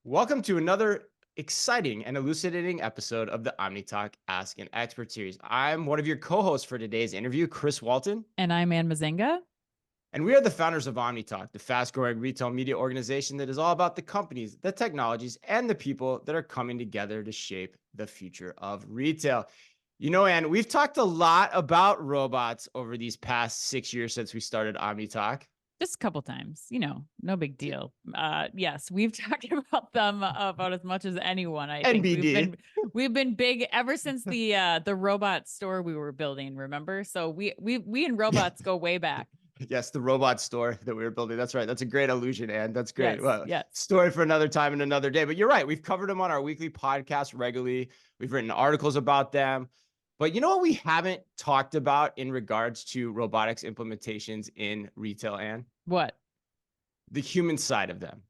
Welcome to another exciting and elucidating episode of the OmniTalk Ask an Expert series. I'm one of your co-hosts for today's interview, Chris Walton, And I'm Ann Mazinga. and we are the founders of OmniTalk, the fast-growing retail media organization that is all about the companies, the technologies, and the people that are coming together to shape the future of retail. You know, Ann, we've talked a lot about robots over these past 6 years since we started OmniTalk. Just a couple times, no big deal. Yes, we've talked about them about as much as anyone. I think we've NBD. been we've been big ever since the robot store we were building. Remember? So we and robots go way back. Yes, the robot store that we were building. That's right. That's a great illusion, and that's great. Yes, Well, yes. story for another time and another day. But you're right. We've covered them on our weekly podcast regularly. We've written articles about them. But you know what we haven't talked about in regards to robotics implementations in retail, Ann? What? The human side of them.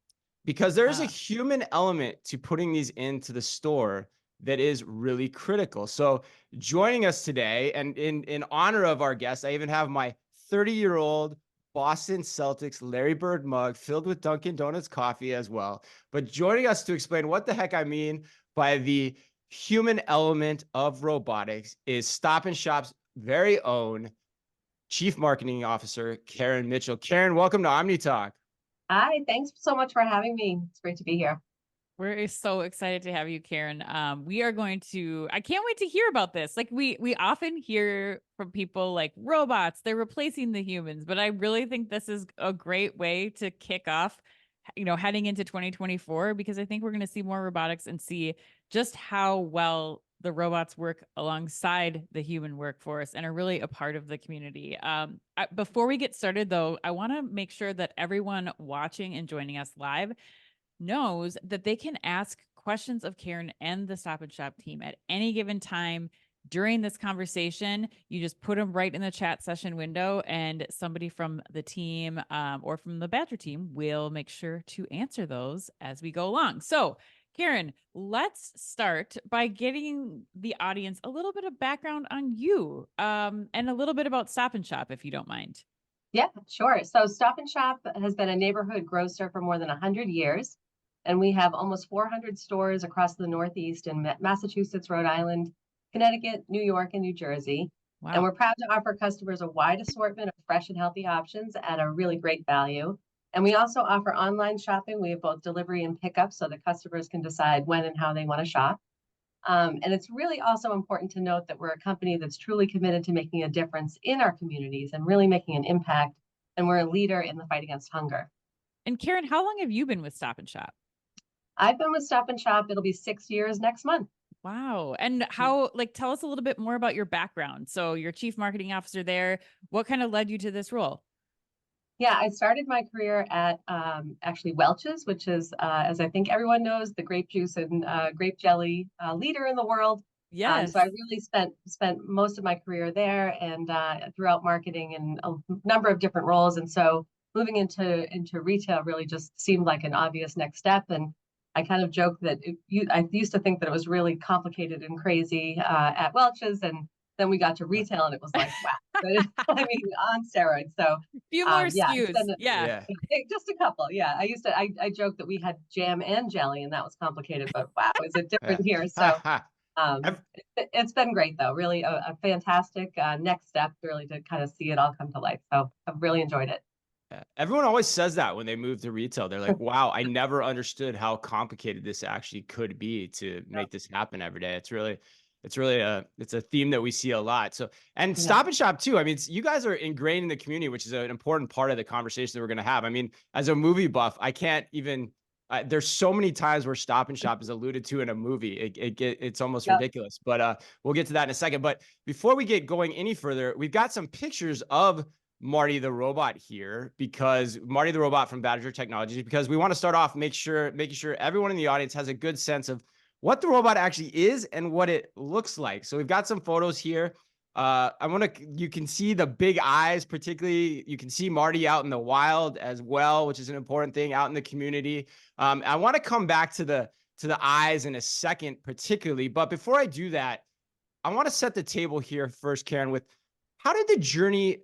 Because there is a Uh, human element to putting these into the store that is really critical. So joining us today, and in honor of our guest, I even have my 30-year-old Boston Celtics Larry Bird mug filled with Dunkin' Donuts coffee as well. But joining us to explain what the heck I mean by the human element of robotics is Stop and Shop's very own Chief Marketing Officer, Karen Mitchell. Karen, welcome to OmniTalk. Hi, thanks so much for having me. It's great to be here. we're so excited to have you, Karen. We are going to. I can't wait to hear about this. Like we often hear from people like robots, they're replacing the humans, but I really think this is a great way to kick off heading into 2024, because I think we're going to see more robotics and see just how well the robots work alongside the human workforce and are really a part of the community. Before we get started, though, I want to make sure that everyone watching and joining us live knows that they can ask questions of Karen and the Stop and Shop team at any given time during this conversation. You just put them right in the chat session window, and somebody from the team or from the Badger team will make sure to answer those as we go along. So, Karen, let's start by getting the audience a little bit of background on you and a little bit about Stop and Shop, if you don't mind. Yeah, sure. So Stop and Shop has been a neighborhood grocer for more than 100 years, and we have almost 400 stores across the Northeast in Massachusetts, Rhode Island, Connecticut, New York, and New Jersey. And Wow. we're proud to offer customers a wide assortment of fresh and healthy options at a really great value. And we also offer online shopping. We have both delivery and pickup so that customers can decide when and how they want to shop. And it's really also important to note that we're a company that's truly committed to making a difference in our communities and really making an impact. And we're a leader in the fight against hunger. And Karen, how long have you been with Stop and Shop? I've been with Stop and Shop. It'll be 6 years next month. Wow. And how, tell us a little bit more about your background. So, you're chief marketing officer there. What kind of led you to this role? Yeah, I started my career at actually Welch's, which is, as I think everyone knows, the grape juice and grape jelly leader in the world. Yes. So I really spent most of my career there and throughout marketing in a number of different roles. And so moving into retail really just seemed like an obvious next step. And I kind of joke that I used to think that it was really complicated and crazy at Welch's, and then we got to retail and it was like, wow. I mean, on steroids. So Few more yeah, SKUs. Yeah. just a couple. Yeah, I joke that we had jam and jelly, and that was complicated. But wow, is it different here? So it's been great, though. Really, a fantastic next step, really, to kind of see it all come to life. So I've really enjoyed it. Everyone always says that when they move to retail. They're like, wow, I never understood how complicated this actually could be to make this happen every day. It's a theme that we see a lot. So, and Yeah. Stop and Shop too. I mean, you guys are ingrained in the community, which is an important part of the conversation that we're going to have. I mean, as a movie buff, I can't even, there's so many times where Stop and Shop is alluded to in a movie. It's almost Yep. ridiculous, but we'll get to that in a second. But before we get going any further, we've got some pictures of Marty the Robot here, because Marty the Robot from Badger Technologies, because we want to start off making sure everyone in the audience has a good sense of what the robot actually is and what it looks like. So we've got some photos here. You can see the big eyes, particularly you can see Marty out in the wild as well, which is an important thing out in the community. I want to come back to the eyes in a second, particularly, but before I do that, I want to set the table here first, Karen, with how did the journey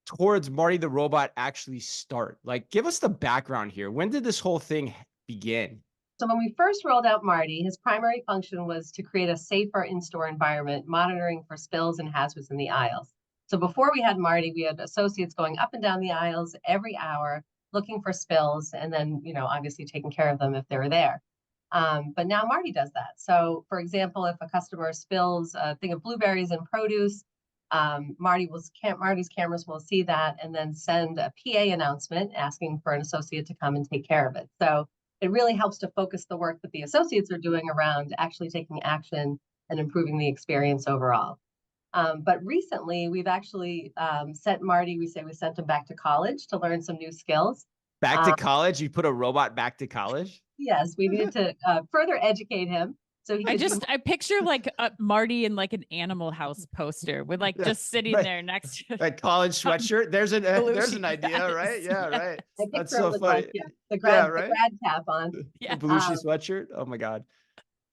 towards Marty the Robot actually start? Like, give us the background here. When did this whole thing begin? So when we first rolled out Marty, his primary function was to create a safer in-store environment, monitoring for spills and hazards in the aisles. So before we had Marty, we had associates going up and down the aisles every hour, looking for spills, and then, obviously taking care of them if they were there. But now Marty does that. So for example, if a customer spills a thing of blueberries in produce, Marty's cameras will see that and then send a PA announcement asking for an associate to come and take care of it. So it really helps to focus the work that the associates are doing around actually taking action and improving the experience overall. But recently, we've actually sent Marty, we sent him back to college to learn some new skills. Back to college? You put a robot back to college? Yes, we needed to further educate him. So he I picture like Marty in like an Animal House poster with like just sitting there next to like college sweatshirt. There's an idea, right? Yeah, right. That's so funny. The grad cap on. The Belushi sweatshirt. Oh my God.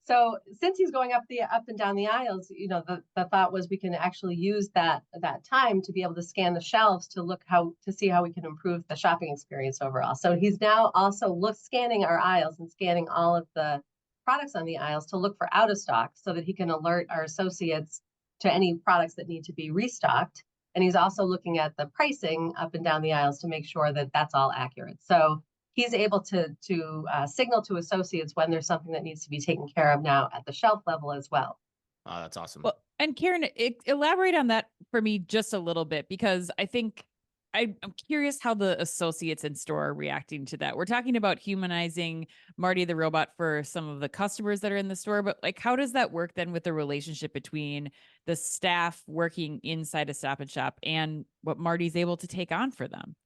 So since he's going up and down the aisles, the thought was we can actually use that time to be able to scan the shelves to see how we can improve the shopping experience overall. So he's now also scanning our aisles and scanning all of the products on the aisles to look for out of stock so that he can alert our associates to any products that need to be restocked. And he's also looking at the pricing up and down the aisles to make sure that that's all accurate. So he's able to signal to associates when there's something that needs to be taken care of now at the shelf level as well. Oh, that's awesome. Well, and Karen, elaborate on that for me just a little bit, because I think I'm curious how the associates in store are reacting to that. We're talking about humanizing Marty the Robot for some of the customers that are in the store, but like, how does that work then with the relationship between the staff working inside a Stop and Shop and what Marty's able to take on for them?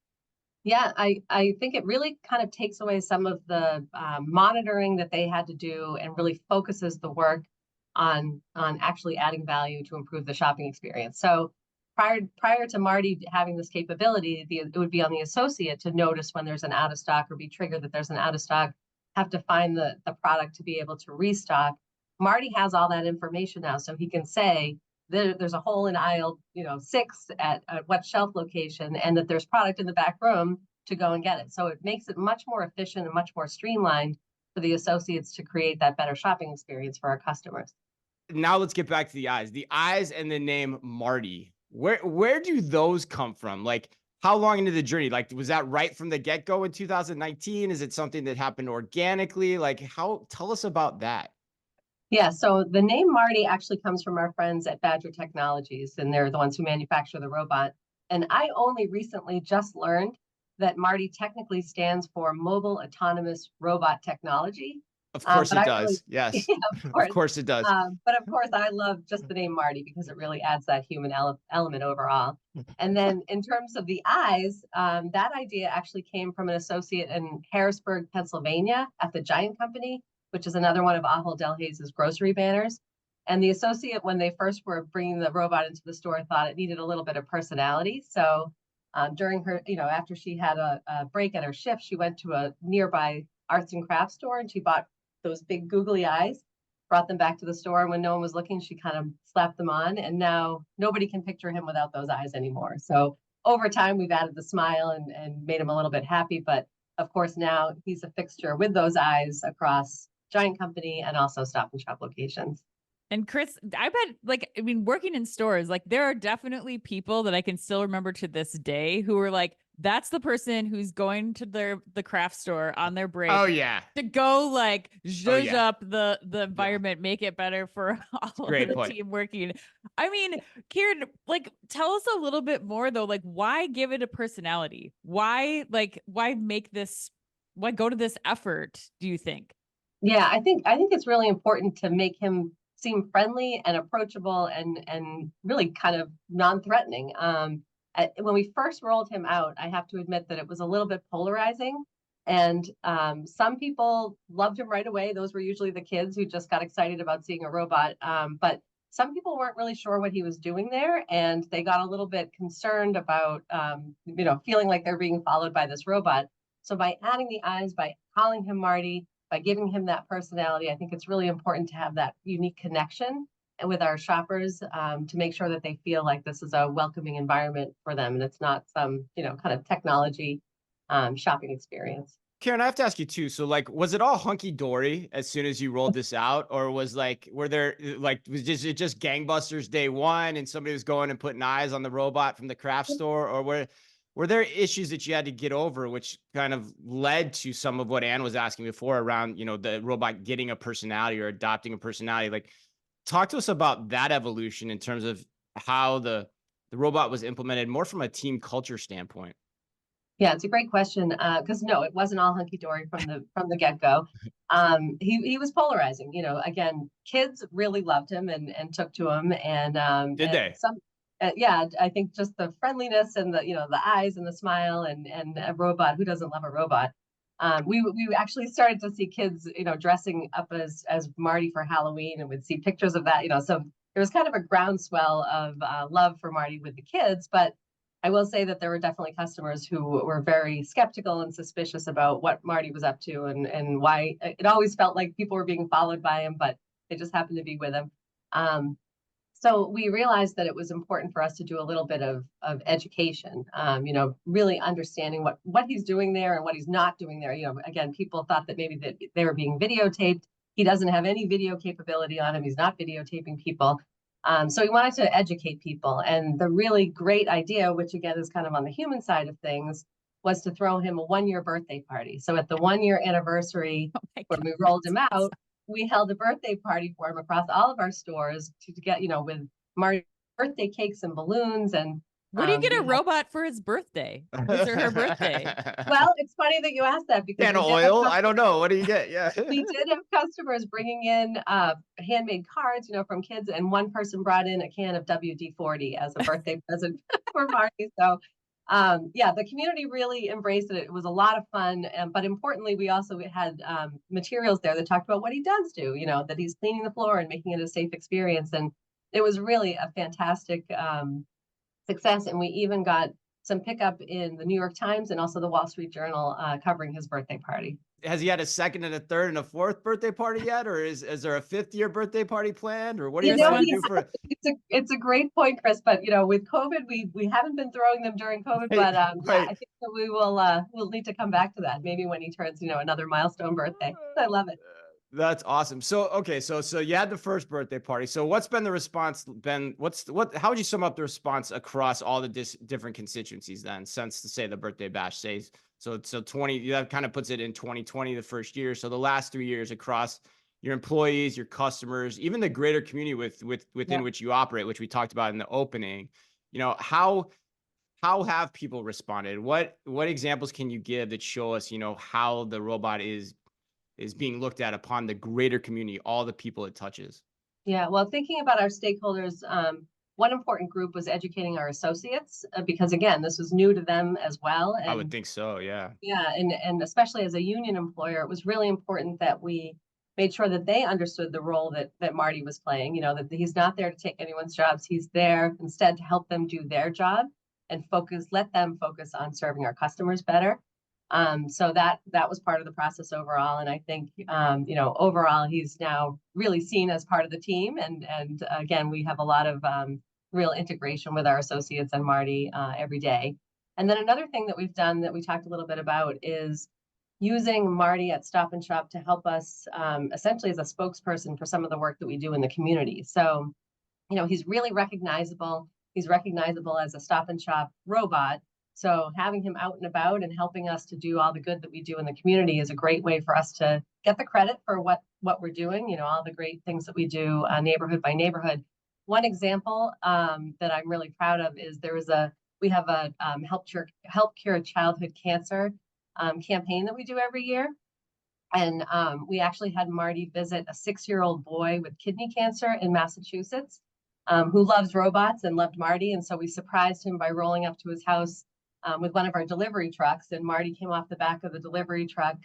Yeah, I think it really kind of takes away some of the monitoring that they had to do and really focuses the work on actually adding value to improve the shopping experience. So prior to Marty having this capability, it would be on the associate to notice when there's an out of stock or be triggered that there's an out of stock, have to find the product to be able to restock. Marty has all that information now, so he can say there's a hole in aisle 6 at what shelf location, and that there's product in the back room to go and get it. So it makes it much more efficient and much more streamlined for the associates to create that better shopping experience for our customers. Now let's get back to the eyes. The eyes and the name Marty. Where do those come from? Like, how long into the journey? Like, was that right from the get-go in 2019? Is it something that happened organically? Like, tell us about that. Yeah, so the name Marty actually comes from our friends at Badger Technologies, and they're the ones who manufacture the robot. And I only recently just learned that Marty technically stands for Mobile Autonomous Robot Technology. Of course it does. Really, yes. Yeah, of course it does. But of course, I love just the name Marty because it really adds that human element overall. And then in terms of the eyes, that idea actually came from an associate in Harrisburg, Pennsylvania at the Giant Company, which is another one of Ahold Delhaize's grocery banners. And the associate, when they first were bringing the robot into the store, thought it needed a little bit of personality. So during her, after she had a break at her shift, she went to a nearby arts and crafts store and she bought those big googly eyes, brought them back to the store. And when no one was looking, she kind of slapped them on. And now nobody can picture him without those eyes anymore. So over time, we've added the smile and made him a little bit happy. But of course, now he's a fixture with those eyes across Giant Company and also Stop and Shop locations. And Chris, I bet, working in stores, there are definitely people that I can still remember to this day who are like, that's the person who's going to the craft store on their break. Oh yeah. To go zhuzh up the environment, make it better for all of the team working. I mean, Karen, tell us a little bit more though, why give it a personality? Why go to this effort, do you think? Yeah, I think it's really important to make him seem friendly and approachable and really kind of non-threatening. When we first rolled him out, I have to admit that it was a little bit polarizing. And some people loved him right away. Those were usually the kids who just got excited about seeing a robot. But some people weren't really sure what he was doing there. And they got a little bit concerned about, feeling like they're being followed by this robot. So by adding the eyes, by calling him Marty, by giving him that personality, I think it's really important to have that unique connection with our shoppers to make sure that they feel like this is a welcoming environment for them and it's not some kind of technology shopping experience. Karen, I have to ask you too. So like, was it all hunky dory as soon as you rolled this out, or was like, were there like, it just gangbusters day one and somebody was going and putting eyes on the robot from the craft store, or were there issues that you had to get over, which kind of led to some of what Anne was asking before around, the robot getting a personality or adopting a personality? Like, talk to us about that evolution in terms of how the robot was implemented more from a team culture standpoint. Yeah, it's a great question. Because no, it wasn't all hunky dory from the get go. He was polarizing. Again, kids really loved him and took to him, Did and they? some. Yeah, I think just the friendliness and the eyes and the smile and a robot. Who doesn't love a robot? We actually started to see kids dressing up as Marty for Halloween, and we'd see pictures of that. So there was kind of a groundswell of love for Marty with the kids, but I will say that there were definitely customers who were very skeptical and suspicious about what Marty was up to and why. It always felt like people were being followed by him, but they just happened to be with him. So we realized that it was important for us to do a little bit of education, really understanding what he's doing there and what he's not doing there. Again, people thought that maybe that they were being videotaped. He doesn't have any video capability on him. He's not videotaping people. So we wanted to educate people. And the really great idea, which again is kind of on the human side of things, was to throw him a 1-year birthday party. So at the 1-year anniversary, when we rolled him out, we held a birthday party for him across all of our stores to get, with Marty's birthday cakes and balloons. And what do you get a robot for his birthday? His or her birthday? Well, it's funny that you asked that because can of oil. I don't know. What do you get? Yeah, we did have customers bringing in handmade cards, from kids, and one person brought in a can of WD-40 as a birthday present for Marty. So, the community really embraced it. It was a lot of fun, but importantly, we also had materials there that talked about what he does do. That he's cleaning the floor and making it a safe experience, and it was really a fantastic success. And we even got some pickup in the New York Times and also the Wall Street Journal covering his birthday party. Has he had a second and a third and a fourth birthday party yet? Or is there a 5th-year birthday party planned? Or what are you trying to do for it? It's a great point, Chris, but with COVID, we haven't been throwing them during COVID, but right. Yeah, I think that we'll need to come back to that maybe when he turns, another milestone birthday. I love it. That's awesome. So, okay. So you had the first birthday party. So what's been the response been? How would you sum up the response across all the different constituencies then since say the birthday bash says, so 20, that kind of puts it in 2020, the first year. So the last 3 years across your employees, your customers, even the greater community within which you operate, which we talked about in the opening, how have people responded? What examples can you give that show us, how the robot is being looked at upon the greater community, all the people it touches? Yeah, well, thinking about our stakeholders, one important group was educating our associates because again, this was new to them as well. And I would think so, yeah. Yeah, and especially as a union employer, it was really important that we made sure that they understood the role that Marty was playing, that he's not there to take anyone's jobs. He's there instead to help them do their job and let them focus on serving our customers better. So that was part of the process overall. And I think, overall, he's now really seen as part of the team. And again, we have a lot of real integration with our associates and Marty every day. And then another thing that we've done that we talked a little bit about is using Marty at Stop and Shop to help us essentially as a spokesperson for some of the work that we do in the community. So, he's really recognizable. He's recognizable as a Stop and Shop robot. So having him out and about and helping us to do all the good that we do in the community is a great way for us to get the credit for what we're doing, all the great things that we do neighborhood by neighborhood. One example that I'm really proud of is we have a Help Cure Childhood Cancer campaign that we do every year. And we actually had Marty visit a 6-year-old boy with kidney cancer in Massachusetts who loves robots and loved Marty. And so we surprised him by rolling up to his house with one of our delivery trucks, and Marty came off the back of the delivery truck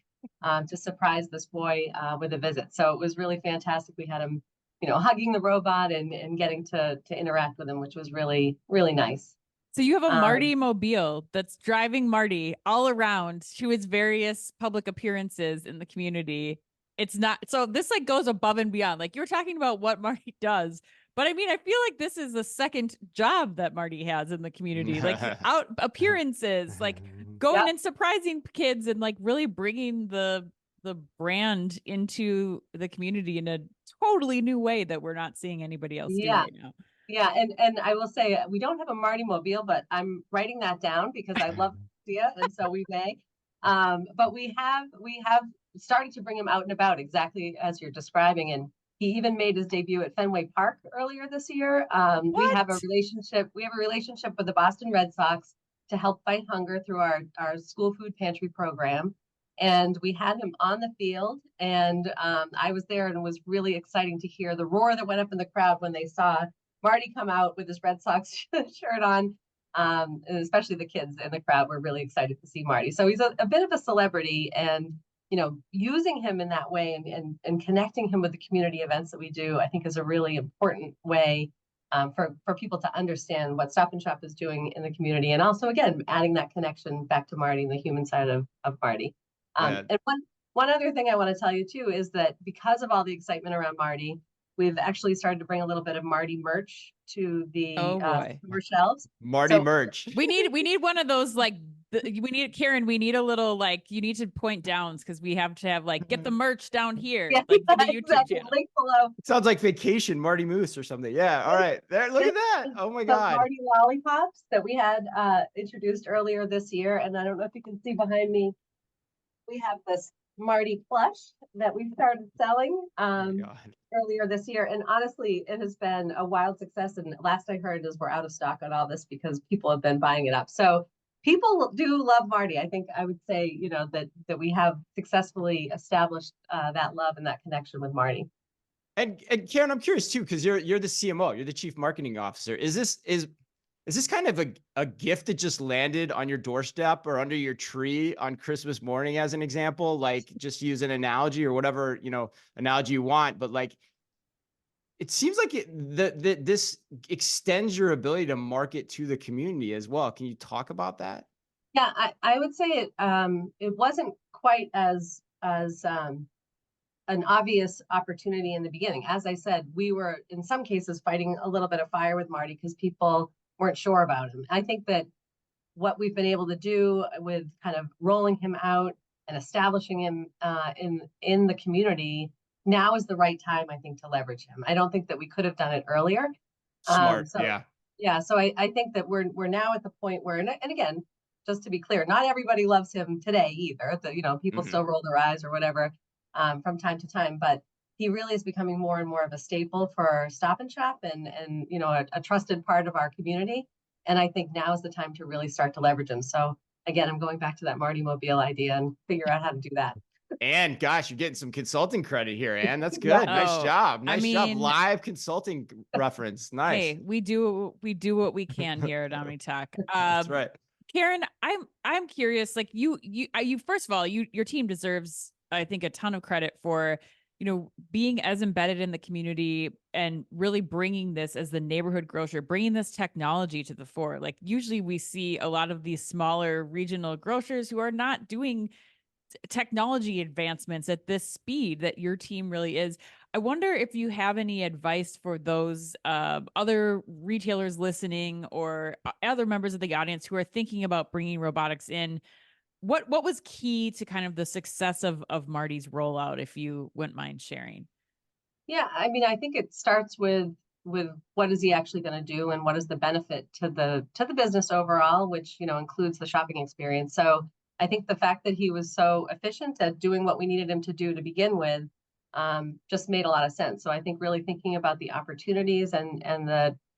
to surprise this boy with a visit. So it was really fantastic. We had him, hugging the robot and getting to interact with him, which was really, really nice. So you have a Marty mobile that's driving Marty all around to his various public appearances in the community. It's not, so this like goes above and beyond. Like you were talking about what Marty does, but I mean, I feel like this is the second job that Marty has in the community, like out appearances, like going Yep. and surprising kids and like really bringing the brand into the community in a totally new way that we're not seeing anybody else do Yeah. right now. Yeah. And I will say we don't have a Marty Mobile, but I'm writing that down because I love the idea, and so we may. But we have started to bring him out and about exactly as you're describing, and he even made his debut at Fenway Park earlier this year. We have a What? relationship. We have a relationship with the Boston Red Sox to help fight hunger through our school food pantry program. And we had him on the field, and I was there, and it was really exciting to hear the roar that went up in the crowd when they saw Marty come out with his Red Sox shirt on. And especially the kids in the crowd were really excited to see Marty. So he's a bit of a celebrity, and using him in that way and connecting him with the community events that we do, I think is a really important way for people to understand what Stop and Shop is doing in the community. And also, again, adding that connection back to Marty and the human side of Marty. Yeah. And one other thing I want to tell you too is that because of all the excitement around Marty, we've actually started to bring a little bit of Marty merch to the Oh boy. store shelves. Marty So- merch. We need one of those like we need Karen. We need a little like you need to point downs because we have to have like get the merch down here Yeah, like for the YouTube exactly. channel. Link below. It sounds like vacation, Marty Moose or something. Yeah. All right. There. Look at that. Oh my The God. Marty lollipops that we had introduced earlier this year, and I don't know if you can see behind me. We have this Marty plush that we started selling Oh my God. earlier this year, and honestly, it has been a wild success. And last I heard is we're out of stock on all this because people have been buying it up. So people do love Marty. I think I would say that we have successfully established that love and that connection with Marty. And Karen, I'm curious too, because you're the CMO, you're the chief marketing officer. Is this kind of a gift that just landed on your doorstep or under your tree on Christmas morning, as an example? Like, just use an analogy or whatever analogy you want, but like, it seems like this extends your ability to market to the community as well. Can you talk about that? Yeah, I would say it wasn't quite as an obvious opportunity in the beginning. As I said, we were in some cases fighting a little bit of fire with Marty because people weren't sure about him. I think that what we've been able to do with kind of rolling him out and establishing him in the community, now is the right time, I think, to leverage him. I don't think that we could have done it earlier. Smart. So, yeah. Yeah. So I think that we're now at the point where, and again, just to be clear, not everybody loves him today either. People still roll their eyes or whatever from time to time, but he really is becoming more and more of a staple for Stop and Shop and a trusted part of our community. And I think now is the time to really start to leverage him. So again, I'm going back to that Marty Mobile idea and figure out how to do that. And gosh, you're getting some consulting credit here, Ann. That's good. Yeah. Nice Oh, job. I Nice job. mean- Live consulting reference. Nice. Hey, we do what we can here at OmniTalk. That's right. Karen, I'm curious. Like you first of all, your team deserves, I think, a ton of credit for being as embedded in the community and really bringing this as the neighborhood grocer, bringing this technology to the fore. Like usually we see a lot of these smaller regional grocers who are not doing technology advancements at this speed that your team really is. I wonder if you have any advice for those other retailers listening or other members of the audience who are thinking about bringing robotics in. What was key to kind of the success of Marty's rollout, if you wouldn't mind sharing? Yeah, I mean, I think it starts with what is he actually going to do and what is the benefit to the business overall, which includes the shopping experience. So I think the fact that he was so efficient at doing what we needed him to do to begin with just made a lot of sense. So I think really thinking about the opportunities and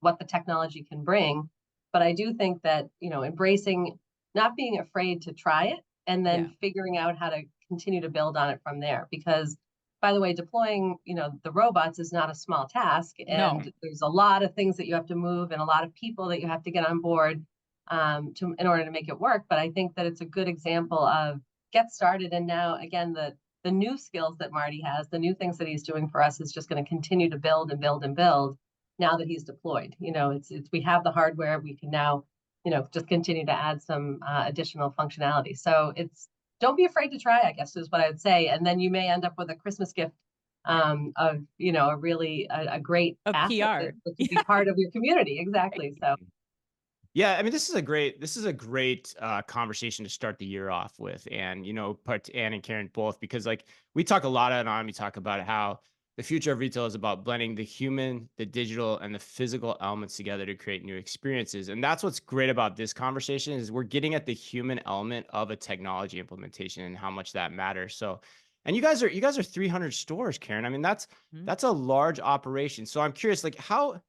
what the technology can bring. But I do think that embracing, not being afraid to try it, and then figuring out how to continue to build on it from there. Because, by the way, deploying the robots is not a small task, and there's a lot of things that you have to move and a lot of people that you have to get on board in order to make it work. But I think that it's a good example of get started, and now again the new skills that Marty has, the new things that he's doing for us is just going to continue to build and build and build. Now that he's deployed, it's we have the hardware, we can now just continue to add some additional functionality. So don't be afraid to try, I guess, is what I would say. And then you may end up with a Christmas gift of, a great asset PR that could be part of your community. Exactly. So Yeah, I mean, this is a great conversation to start the year off with, and Ann and Karen both, because like we talk a lot on, we talk about how the future of retail is about blending the human, the digital, and the physical elements together to create new experiences, and that's what's great about this conversation is we're getting at the human element of a technology implementation and how much that matters. So, and you guys are 300 stores, Karen. I mean, Mhm. that's a large operation. So I'm curious, like how,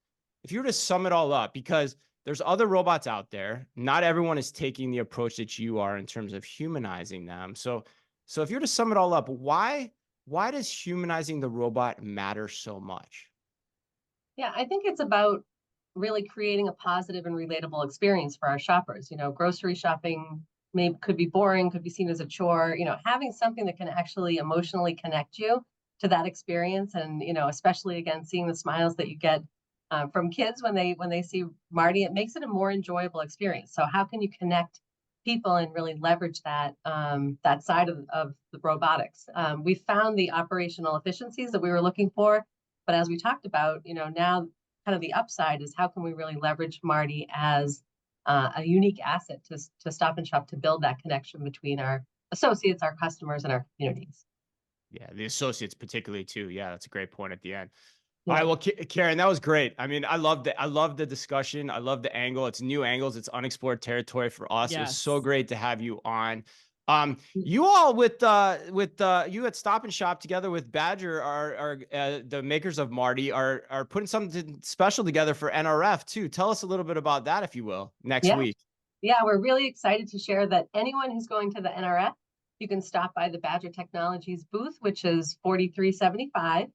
if you were to sum it all up, because there's other robots out there. Not everyone is taking the approach that you are in terms of humanizing them. So if you were to sum it all up, why does humanizing the robot matter so much? Yeah, I think it's about really creating a positive and relatable experience for our shoppers. Grocery shopping could be boring, could be seen as a chore. Having something that can actually emotionally connect you to that experience, and especially again seeing the smiles that you get from kids when they see Marty, it makes it a more enjoyable experience. So how can you connect people and really leverage that side of the robotics? We found the operational efficiencies that we were looking for, but as we talked about, now kind of the upside is how can we really leverage Marty as a unique asset to Stop and Shop to build that connection between our associates, our customers, and our communities. Yeah, the associates particularly too. Yeah, that's a great point at the end. All right, Yeah. well, Karen, that was great. I mean, I love the discussion. I love the angle. It's new angles. It's unexplored territory for us. It was so Yes. great to have you on. You all with you at Stop and Shop together with Badger are the makers of Marty are putting something special together for NRF too. Tell us a little bit about that, if you will, next Yeah. week. Yeah, we're really excited to share that anyone who's going to the NRF, you can stop by the Badger Technologies booth, which is 4375,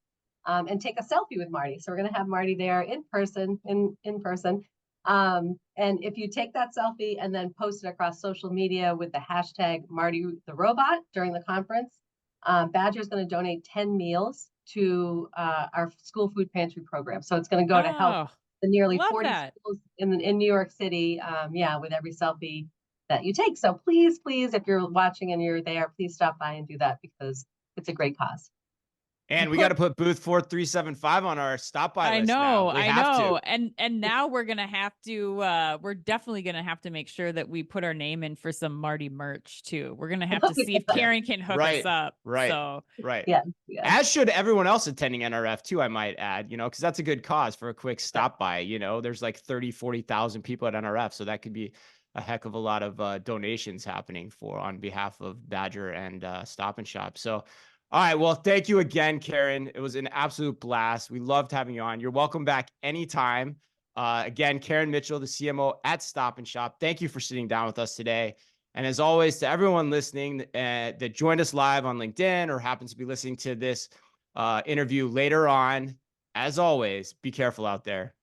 and take a selfie with Marty. So we're going to have Marty there in person, in person. And if you take that selfie and then post it across social media with the hashtag Marty the Robot during the conference, Badger is going to donate 10 meals to our school food pantry program. So it's going to go to help Oh, the nearly love 40 that. schools in New York City. Yeah, with every selfie that you take. So please, please, if you're watching and you're there, please stop by and do that because it's a great cause. And we got to put booth 4375 on our stop by I list now. know, We I have to. know. And now we're gonna have to we're definitely gonna have to make sure that we put our name in for some Marty merch too. We're gonna have to see if Yeah. Karen can hook us Right. up. Right. So Right. Yeah, yeah, As should everyone else attending NRF too, I might add, because that's a good cause for a quick yeah. stop by. There's like 30, 40,000 people at NRF. So that could be a heck of a lot of donations happening on behalf of Badger and Stop and Shop. So, all right. Well, thank you again, Karen. It was an absolute blast. We loved having you on. You're welcome back anytime. Again, Karen Mitchell, the CMO at Stop and Shop. Thank you for sitting down with us today. And as always, to everyone listening that joined us live on LinkedIn or happens to be listening to this interview later on, as always, be careful out there.